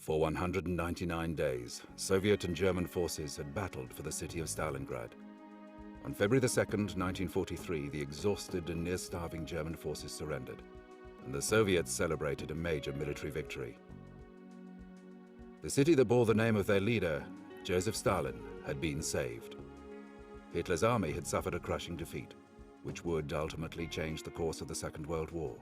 For 199 days, Soviet and German forces had battled for the city of Stalingrad. On February 2, 1943, the exhausted and near-starving German forces surrendered, and the Soviets celebrated a major military victory. The city that bore the name of their leader, Joseph Stalin, had been saved. Hitler's army had suffered a crushing defeat, which would ultimately change the course of the Second World War.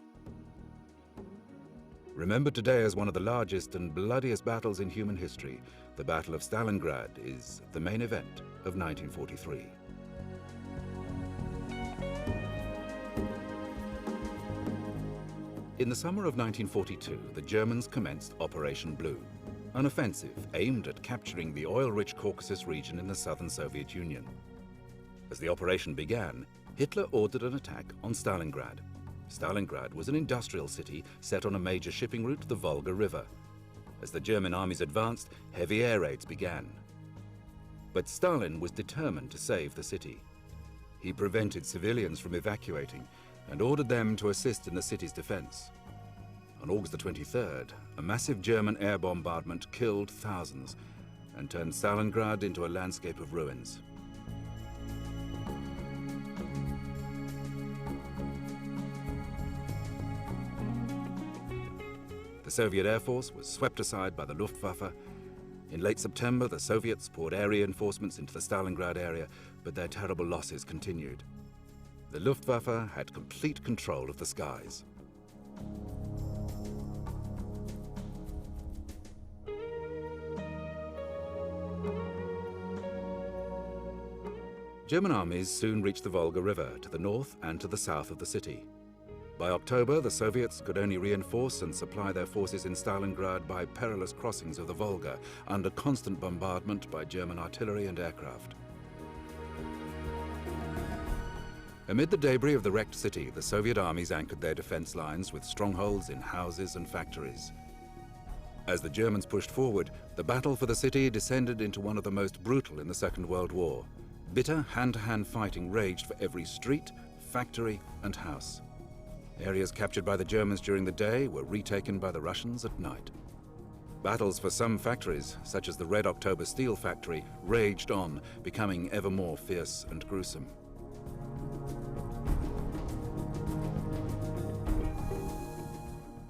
Remembered today as one of the largest and bloodiest battles in human history, the Battle of Stalingrad is the main event of 1943. In the summer of 1942, the Germans commenced Operation Blue, an offensive aimed at capturing the oil-rich Caucasus region in the southern Soviet Union. As the operation began, Hitler ordered an attack on Stalingrad. Stalingrad was an industrial city set on a major shipping route, the Volga River. As the German armies advanced, heavy air raids began. But Stalin was determined to save the city. He prevented civilians from evacuating and ordered them to assist in the city's defense. On August the 23rd, a massive German air bombardment killed thousands and turned Stalingrad into a landscape of ruins. The Soviet Air Force was swept aside by the Luftwaffe. In late September, the Soviets poured air reinforcements into the Stalingrad area, but their terrible losses continued. The Luftwaffe had complete control of the skies. German armies soon reached the Volga River to the north and to the south of the city. By October, the Soviets could only reinforce and supply their forces in Stalingrad by perilous crossings of the Volga, under constant bombardment by German artillery and aircraft. Amid the debris of the wrecked city, the Soviet armies anchored their defense lines with strongholds in houses and factories. As the Germans pushed forward, the battle for the city descended into one of the most brutal in the Second World War. Bitter hand-to-hand fighting raged for every street, factory, and house. Areas captured by the Germans during the day were retaken by the Russians at night. Battles for some factories, such as the Red October steel factory, raged on, becoming ever more fierce and gruesome.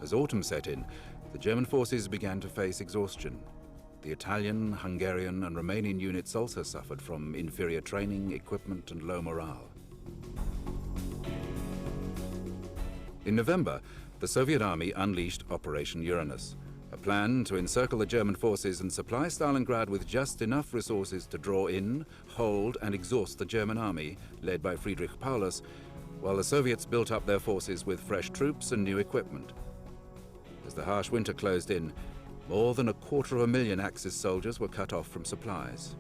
As autumn set in, the German forces began to face exhaustion. The Italian, Hungarian, and Romanian units also suffered from inferior training, equipment, and low morale. In November, the Soviet army unleashed Operation Uranus, a plan to encircle the German forces and supply Stalingrad with just enough resources to draw in, hold, and exhaust the German army, led by Friedrich Paulus, while the Soviets built up their forces with fresh troops and new equipment. As the harsh winter closed in, more than 250,000 Axis soldiers were cut off from supplies.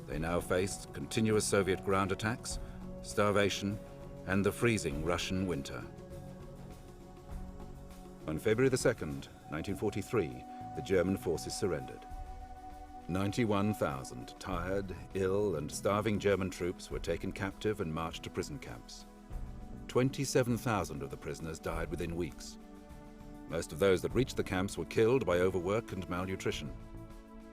They now faced continuous Soviet ground attacks, starvation, and the freezing Russian winter. On February 2, 1943, the German forces surrendered. 91,000 tired, ill, and starving German troops were taken captive and marched to prison camps. 27,000 of the prisoners died within weeks. Most of those that reached the camps were killed by overwork and malnutrition.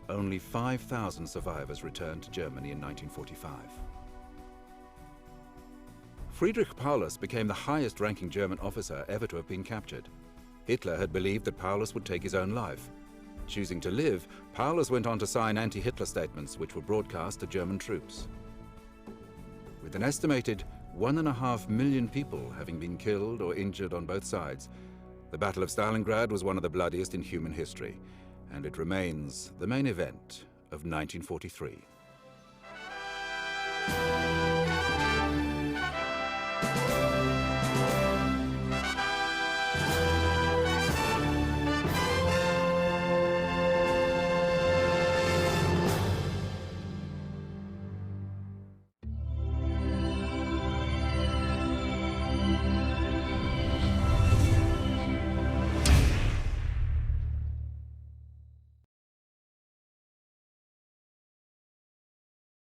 Only 5,000 survivors returned to Germany in 1945. Friedrich Paulus became the highest-ranking German officer ever to have been captured. Hitler had believed that Paulus would take his own life. Choosing to live, Paulus went on to sign anti-Hitler statements which were broadcast to German troops. With an estimated 1.5 million people having been killed or injured on both sides, the Battle of Stalingrad was one of the bloodiest in human history, and it remains the main event of 1943.